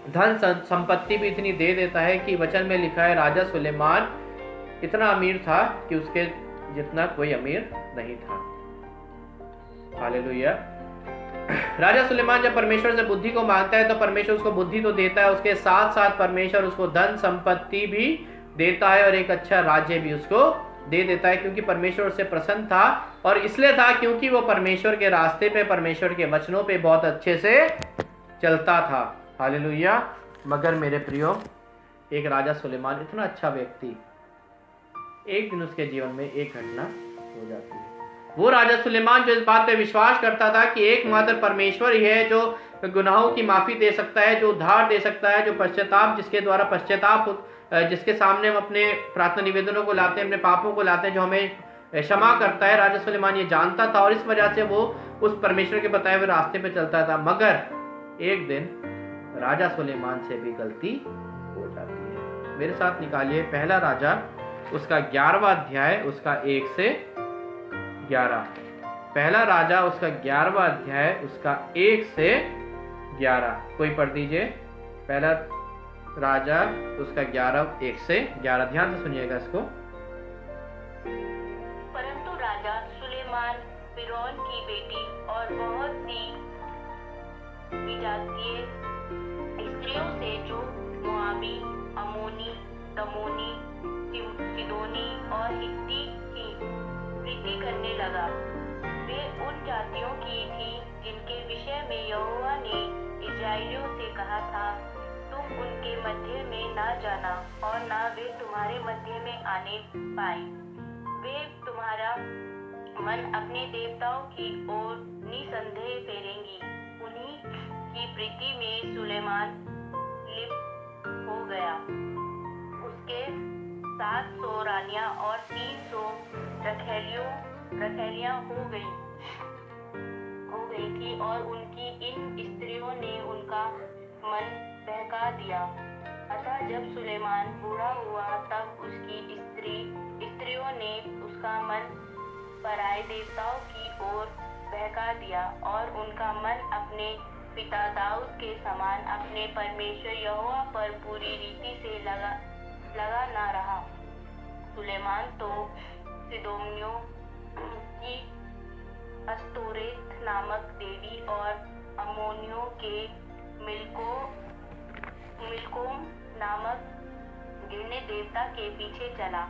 धन संपत्ति भी इतनी दे देता है कि वचन में लिखा है राजा सुलेमान इतना अमीर था कि उसके जितना कोई अमीर नहीं था। हालेलुया। राजा सुलेमान जब परमेश्वर से बुद्धि को मांगता है तो परमेश्वर उसको बुद्धि तो देता है, उसके साथ साथ परमेश्वर उसको धन संपत्ति भी देता है और एक अच्छा राज्य भी उसको दे देता है, क्योंकि परमेश्वर उससे प्रसन्न था। और इसलिए था क्योंकि वो परमेश्वर के रास्ते पे, परमेश्वर के वचनों पे बहुत अच्छे से चलता था। हालेलुया। मगर मेरे प्रियो, एक राजा सुलेमान इतना अच्छा व्यक्ति, एक दिन उसके जीवन में एक घटना हो जाती है। वो राजा सुलेमान जो इस बात पे विश्वास करता था कि एकमात्र परमेश्वर ही है जो गुनाहों की माफी दे सकता है, जो उद्धार दे सकता है, जो पश्चाताप, जिसके द्वारा पश्चाताप, जिसके सामने हम अपने प्रार्थना निवेदनों को लाते हैं, अपने पापों को लाते हैं, जो हमें क्षमा करता है। राजा सुलेमान ये जानता था और इस वजह से वो उस परमेश्वर के बताए हुए रास्ते पे चलता था, मगर एक दिन राजा सुलेमान से भी गलती हो जाती है। मेरे साथ निकालिए पहला राजा उसका 11वां अध्याय उसका 1 से 11। पहला राजा उसका 11वां अध्याय उसका 1 से 11। कोई पढ़ दीजिए। पहला राजा उसका 11 1 से 11। ध्यान से सुनिएगा इसको। परंतु राजा सुलेमान फिरौन की बेटी और बहुत सी विजातीय स्त्रियों से जो मोआबी, अमोनी, तमोनी, सिदोनी और हित्ती की प्रीति करने लगा। वे उन जातियों की थी जिनके विषय में यहोवा ने इस्राएलियों से कहा था, तुम उनके मध्य में न जाना और न वे तुम्हारे मध्य में आने पाए। वे तुम्हारा मन अपने देवताओं की ओर निसंदेह फेरेंगी। उन्हीं की प्रीति में सुलेमान लिप्त हो गया। उसके 700 रानियां और 300 रखैलियां हो गई थी और उनकी इन स्त्रियों ने उनका मन बहका दिया। अतः जब सुलेमान बूढ़ा हुआ तब उसकी स्त्रियों ने उसका मन पराए देवताओं की ओर बहका दिया और उनका मन अपने पिता दाऊद के समान अपने परमेश्वर यहोवा पर पूरी रीति से लगा ना रहा। सुलेमान तो सिदोनियों की अस्तोरेत नामक देवी और अमोनियों के मिल्कोम नामक गिरने देवता के पीछे चला।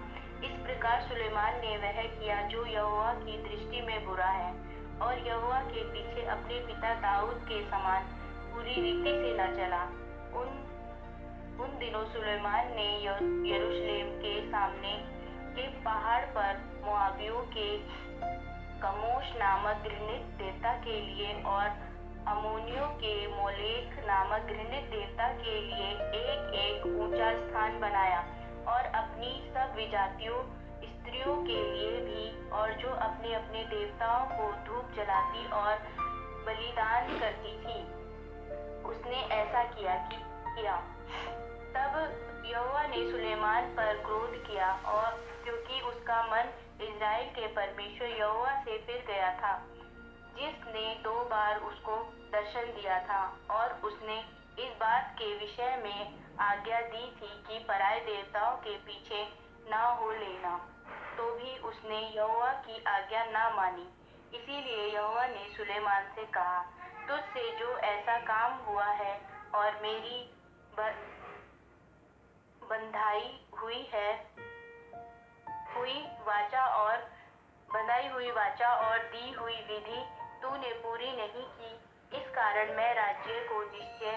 इस प्रकार सुलेमान ने वह किया जो यहोवा की दृष्टि में बुरा है और यहोवा के पीछे अपने पिता दाऊद के समान पूरी रीति से न चला। उन दिनों सुलेमान ने यरूशलेम के सामने के पहाड़ पर मोआबियों के कमोश नामक घृणित देवता के लिए और अमोनियों के मोलेक नामक घृणित देवता के लिए एक ऊंचा स्थान बनाया और अपनी सब विजातियों स्त्रियों के लिए भी, और जो अपने अपने देवताओं को धूप जलाती और बलिदान करती थी, उसने ऐसा किया। तब यहोवा ने सुलेमान पर क्रोध किया और क्योंकि उसका मन इस्राएल के परमेश्वर यहोवा से फिर गया था, जिसने 2 बार उसको दर्शन दिया था और उसने इस बात के विषय में आज्ञा दी थी कि पराए देवताओं के पीछे ना हो लेना, तो भी उसने यहोवा की आज्ञा ना मानी। इसीलिए यहोवा ने सुलेमान से कहा, तुझसे जो ऐसा काम हुआ है और मेरी बंधाई हुई वाचा और दी हुई विधि तूने पूरी नहीं की, इस कारण मैं राज्य को निश्चय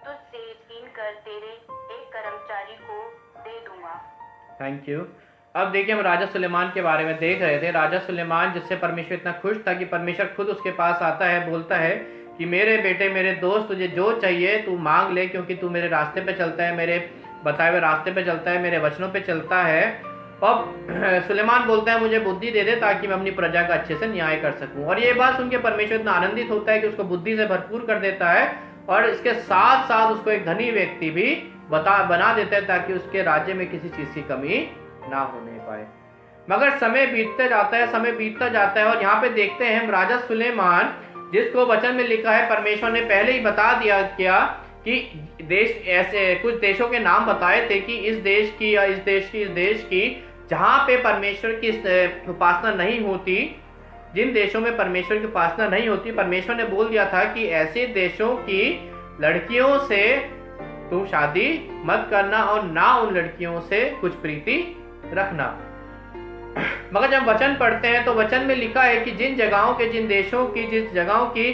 तुझसे छीन कर तेरे एक कर्मचारी को दे दूंगा। Thank you. अब देखिए, हम राजा सुलेमान के बारे में देख रहे थे। राजा सुलेमान जिससे परमेश्वर इतना खुश था कि परमेश्वर खुद उसके पास आता है, बोलता है कि मेरे बेटे, मेरे दोस्त, तुझे जो चाहिए तू मांग ले, क्योंकि तू मेरे रास्ते पे चलता है, मेरे बताए हुए रास्ते पे चलता है, मेरे वचनों पे चलता है। अब सुलेमान बोलता है मुझे बुद्धि दे दे ताकि मैं अपनी प्रजा का अच्छे से न्याय कर सकूं। और ये बात सुन के परमेश्वर इतना आनंदित होता है कि उसको बुद्धि से भरपूर कर देता है और इसके साथ साथ उसको एक धनी व्यक्ति भी बना देता है ताकि उसके राज्य में किसी चीज की कमी ना होने पाए। मगर समय बीतता जाता है और यहाँ पे देखते हैं हम राजा सुलेमान, जिसको वचन में लिखा है, परमेश्वर ने पहले ही बता दिया क्या कि देश, ऐसे कुछ देशों के नाम बताए थे कि इस देश की या इस देश की जहाँ पे परमेश्वर की उपासना नहीं होती, जिन देशों में परमेश्वर की उपासना नहीं होती, परमेश्वर ने बोल दिया था कि ऐसे देशों की लड़कियों से तुम शादी मत करना और ना उन लड़कियों से कुछ प्रीति रखना। मगर जब वचन पढ़ते हैं तो वचन में लिखा है कि जिस जगहों की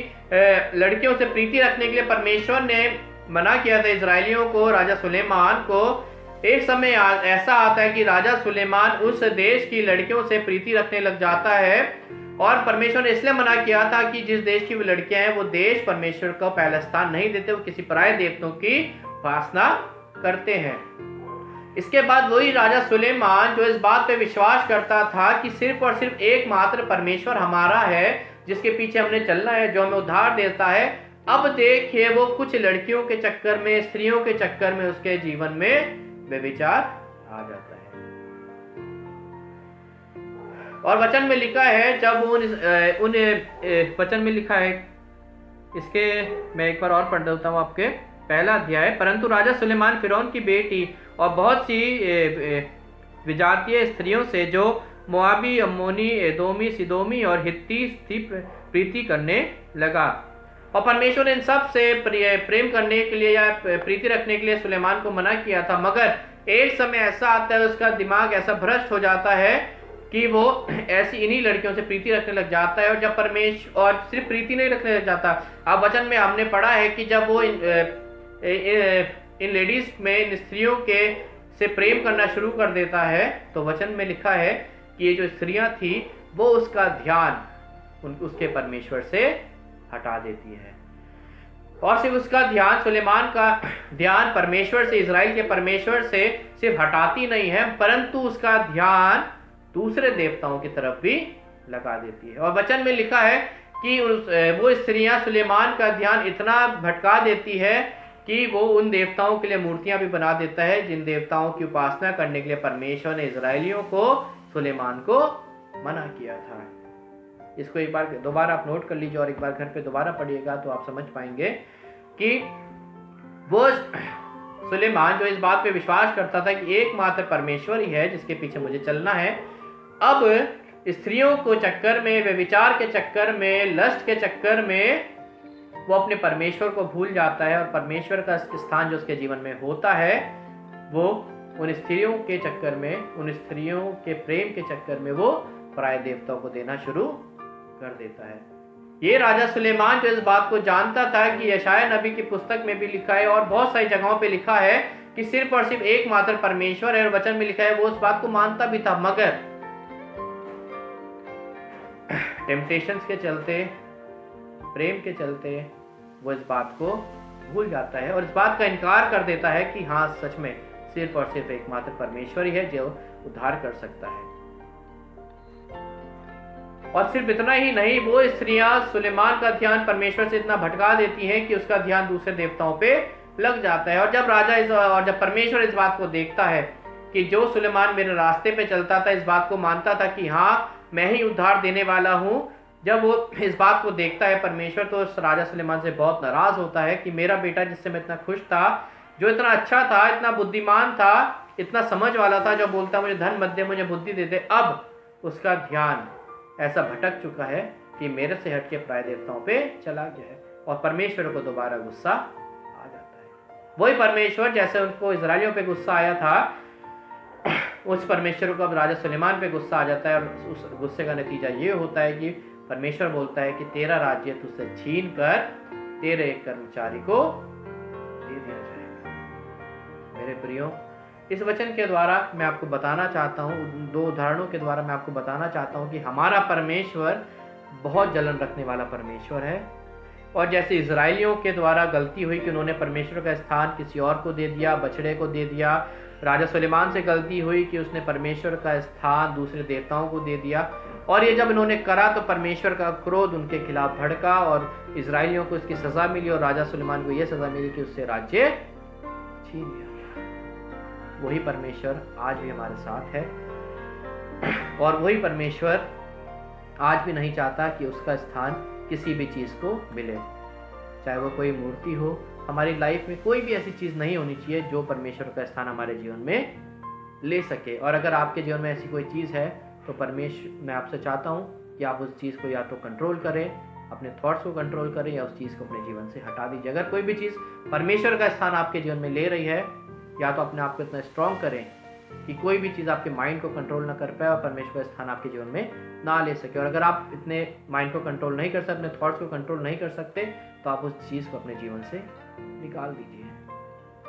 लड़कियों से प्रीति रखने के लिए परमेश्वर ने मना किया था इजरायलियों को, राजा सुलेमान को, एक समय ऐसा आता है कि राजा सुलेमान उस देश की लड़कियों से प्रीति रखने लग जाता है। और परमेश्वर ने इसलिए मना किया था कि जिस देश की वो लड़कियां हैं वो देश परमेश्वर को पहला स्थान नहीं देते, वो किसी पराये देवताओं की उपासना करते हैं। इसके बाद वही राजा सुलेमान जो इस बात पे विश्वास करता था कि सिर्फ और सिर्फ एकमात्र परमेश्वर हमारा है, जिसके पीछे हमने चलना है, जो हमें उद्धार देता है। अब देखिए वो कुछ लड़कियों के चक्कर में, स्त्रियों के चक्कर में उसके जीवन में व्यभिचार आ जाता है। और वचन में लिखा है, जब उन वचन में लिखा है, इसके मैं एक बार और पढ़ देता हूँ आपके, पहला अध्याय। परंतु राजा सुलेमान फिरौन की बेटी और बहुत सी विजातीय स्त्रियों से, जो मोआबी, अम्मोनी, एदोमी, सिदोमी और हित्ती थी, प्रीति करने लगा। और परमेश्वर ने इन सब से प्रेम करने के लिए या प्रीति रखने के लिए सुलेमान को मना किया था। मगर एक समय ऐसा आता है, उसका दिमाग ऐसा भ्रष्ट हो जाता है कि वो ऐसी इन्हीं लड़कियों से प्रीति रखने लग जाता है। और जब परमेश्वर, और सिर्फ प्रीति नहीं रखने लग जाता, अब वचन में हमने पढ़ा है कि जब वो इन लेडीज में, इन स्त्रियों के से प्रेम करना शुरू कर देता है, तो वचन में लिखा है कि ये जो स्त्रियां थी वो उसका ध्यान उसके परमेश्वर से हटा देती है। और सिर्फ उसका ध्यान, सुलेमान का ध्यान परमेश्वर से, इजराइल के परमेश्वर से सिर्फ हटाती नहीं है, परंतु उसका ध्यान दूसरे देवताओं की तरफ भी लगा देती है। और वचन में लिखा है कि वो स्त्रियां सुलेमान का ध्यान इतना भटका देती है कि वो उन देवताओं के लिए मूर्तियां भी बना देता है, जिन देवताओं की उपासना करने के लिए परमेश्वर ने इजराइलियों को, सुलेमान को मना किया था। इसको एक बार दोबारा आप नोट कर लीजिए और एक बार घर पे दोबारा पढ़िएगा, तो आप समझ पाएंगे कि वो सुलेमान जो इस बात पे विश्वास करता था कि एकमात्र परमेश्वर ही है जिसके पीछे मुझे चलना है, अब स्त्रियों को चक्कर में, व्यभिचार के चक्कर में, लस्ट के चक्कर में वो अपने परमेश्वर को भूल जाता है। और परमेश्वर का स्थान जो उसके जीवन में होता है, वो उन स्त्रियों के चक्कर में, उन स्त्रियों के प्रेम के चक्कर में वो पराय देवताओं को देना शुरू कर देता है। ये राजा सुलेमान जो इस बात को जानता था कि यशायाह नबी की पुस्तक में भी लिखा है और बहुत सारी जगहों पे लिखा है कि सिर्फ और सिर्फ एकमात्र परमेश्वर है, और वचन में लिखा है, वो उस बात को मानता भी था, मगर टेम्पटेशंस के चलते, प्रेम के चलते वो इस बात को भूल जाता है और इस बात का इनकार कर देता है कि हाँ, सच में सिर्फ और सिर्फ एकमात्र परमेश्वर ही है जो उद्धार कर सकता है। और सिर्फ इतना ही नहीं, वो स्त्रियां सुलेमान का ध्यान परमेश्वर से इतना भटका देती हैं कि उसका ध्यान दूसरे देवताओं पे लग जाता है। और जब परमेश्वर इस बात को देखता है कि जो सुलेमान मेरे रास्ते पे चलता था, इस बात को मानता था कि हाँ, मैं ही उद्धार देने वाला हूँ, जब वो इस बात को देखता है परमेश्वर, तो उस राजा सुलेमान से बहुत नाराज होता है कि मेरा बेटा जिससे मैं इतना खुश था, जो इतना अच्छा था, इतना बुद्धिमान था, इतना समझ वाला था, जो बोलता मुझे धन मत दे, मुझे बुद्धि दे दे, अब उसका ध्यान ऐसा भटक चुका है कि मेरे से हटके प्राय देवताओं पे चला गया है। और परमेश्वर को दोबारा गुस्सा आ जाता है। वही परमेश्वर जैसे उनको इजराइलियों पे गुस्सा आया था, उस परमेश्वर को अब राजा सुलेमान पे गुस्सा आ जाता है। और उस गुस्से का नतीजा ये होता है कि परमेश्वर बोलता है कि तेरा राज्य तुझसे छीन कर तेरे एक कर्मचारी को दे दिया जाएगा। मेरे प्रियो, इस वचन के द्वारा मैं आपको बताना चाहता हूँ, दो उदाहरणों के द्वारा मैं आपको बताना चाहता हूँ कि हमारा परमेश्वर बहुत जलन रखने वाला परमेश्वर है। और जैसे इजराइलियों के द्वारा गलती हुई कि उन्होंने परमेश्वर का स्थान किसी और को दे दिया, बछड़े को दे दिया, राजा सुलेमान से गलती हुई कि उसने परमेश्वर का स्थान दूसरे देवताओं को दे दिया। और ये जब इन्होंने करा तो परमेश्वर का क्रोध उनके खिलाफ भड़का और इजराइलियों को इसकी सजा मिली और राजा सुलेमान को यह सजा मिली कि उससे राज्य छीन लिया। वही परमेश्वर आज भी हमारे साथ है और वही परमेश्वर आज भी नहीं चाहता कि उसका स्थान किसी भी चीज़ को मिले, चाहे वो कोई मूर्ति हो। हमारी लाइफ में कोई भी ऐसी चीज़ नहीं होनी चाहिए जो परमेश्वर का स्थान हमारे जीवन में ले सके। और अगर आपके जीवन में ऐसी कोई चीज़ है तो परमेश्वर, मैं आपसे चाहता हूँ कि आप उस चीज़ को या तो कंट्रोल करें, अपने थॉट्स को कंट्रोल करें, या उस चीज़ को अपने जीवन से हटा दीजिए। अगर कोई भी चीज़ परमेश्वर का स्थान आपके जीवन में ले रही है, या तो अपने आप को इतना स्ट्रॉन्ग करें कि कोई भी चीज़ आपके माइंड को कंट्रोल ना कर पाए और परमेश्वर का स्थान आपके जीवन में ना ले सके। और अगर आप इतने माइंड को कंट्रोल नहीं कर सकते, अपने थॉट्स को कंट्रोल नहीं कर सकते, तो आप उस चीज़ को अपने जीवन से निकाल दीजिए,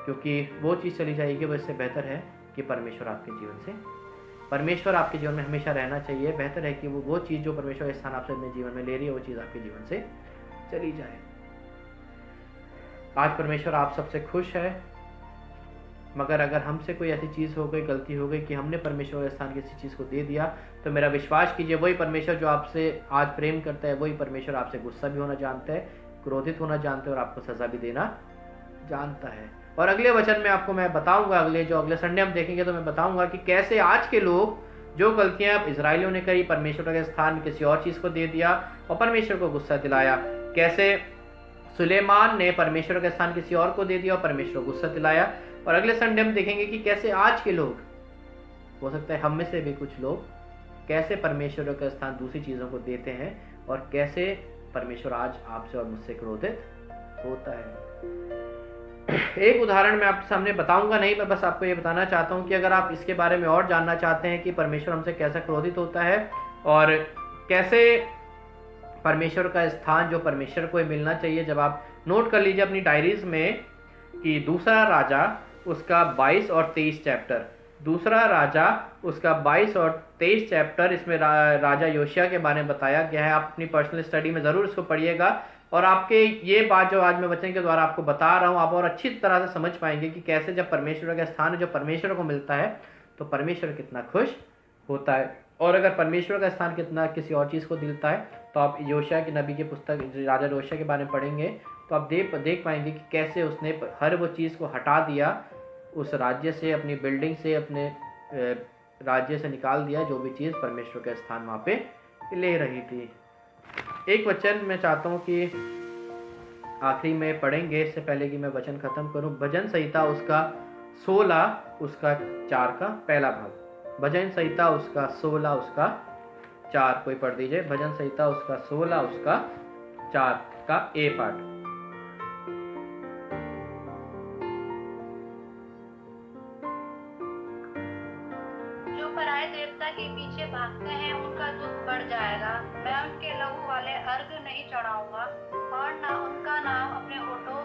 क्योंकि वो चीज़ चली जाएगी। वो इससे बेहतर है कि परमेश्वर आपके जीवन से, परमेश्वर आपके जीवन में हमेशा रहना चाहिए। बेहतर है कि वो चीज़ जो परमेश्वर का स्थान आपसे अपने जीवन में ले रही है, वो चीज़ आपके जीवन से चली जाए। आज परमेश्वर आप सबसे खुश है मगर अगर हमसे कोई ऐसी चीज़ हो गई, गलती हो गई कि हमने परमेश्वर का स्थान किसी चीज़ को दे दिया, तो मेरा विश्वास कीजिए वही परमेश्वर जो आपसे आज प्रेम करता है, वही परमेश्वर आपसे गुस्सा भी होना जानता है, क्रोधित होना जानता है और आपको सज़ा भी देना जानता है। और अगले वचन में आपको मैं बताऊंगा, अगले संडे हम देखेंगे तो मैं बताऊंगा कि कैसे आज के लोग जो गलतियां इजराइलियों ने करी, परमेश्वर के स्थान किसी और चीज़ को दे दिया और परमेश्वर को गुस्सा दिलाया। कैसे सुलेमान ने परमेश्वर का स्थान किसी और को दे दिया और परमेश्वर को गुस्सा दिलाया। और अगले संडे हम देखेंगे कि कैसे आज के लोग, हो सकता है हम में से भी कुछ लोग, कैसे परमेश्वर का स्थान दूसरी चीज़ों को देते हैं और कैसे परमेश्वर आज आपसे और मुझसे क्रोधित होता है। एक उदाहरण मैं आपके सामने बताऊंगा नहीं, मैं बस आपको ये बताना चाहता हूँ कि अगर आप इसके बारे में और जानना चाहते हैं कि परमेश्वर हमसे कैसा क्रोधित होता है और कैसे परमेश्वर का स्थान जो परमेश्वर को मिलना चाहिए, जब आप नोट कर लीजिए अपनी डायरीज में कि दूसरा राजा उसका 22 और 23 चैप्टर, दूसरा राजा उसका 22 और 23 चैप्टर, इसमें राजा योशिया के बारे में बताया गया है। आप अपनी पर्सनल स्टडी में ज़रूर इसको पढ़िएगा और आपके ये बात जो आज मैं वचन के द्वारा आपको बता रहा हूँ, आप और अच्छी तरह से समझ पाएंगे कि कैसे जब परमेश्वर का स्थान जो परमेश्वर को मिलता है तो परमेश्वर कितना खुश होता है, और अगर परमेश्वर का स्थान कितना किसी और चीज़ को दिलता है। तो आप योशिया की नबी की पुस्तक राजा योशिया के बारे में पढ़ेंगे तो आप देख पाएंगे कि कैसे उसने हर वो चीज़ को हटा दिया, उस राज्य से, अपनी बिल्डिंग से, अपने राज्य से निकाल दिया जो भी चीज़ परमेश्वर का स्थान वहाँ पे ले रही थी। एक वचन मैं चाहता हूँ कि आखिरी में पढ़ेंगे, इससे पहले कि मैं वचन खत्म करूँ। भजन संहिता उसका 16 उसका 4 का पहला भाग, भजन संहिता उसका 16 उसका 4, कोई पढ़ दीजिए। भजन संहिता उसका 16 उसका 4 का ए पार्ट। जो पराये देवता के पीछे भागते हैं उनका दुख बढ़ जाएगा। मैं उनके लहू वाले अर्घ नहीं चढ़ाऊंगा और ना उनका नाम अपने होठों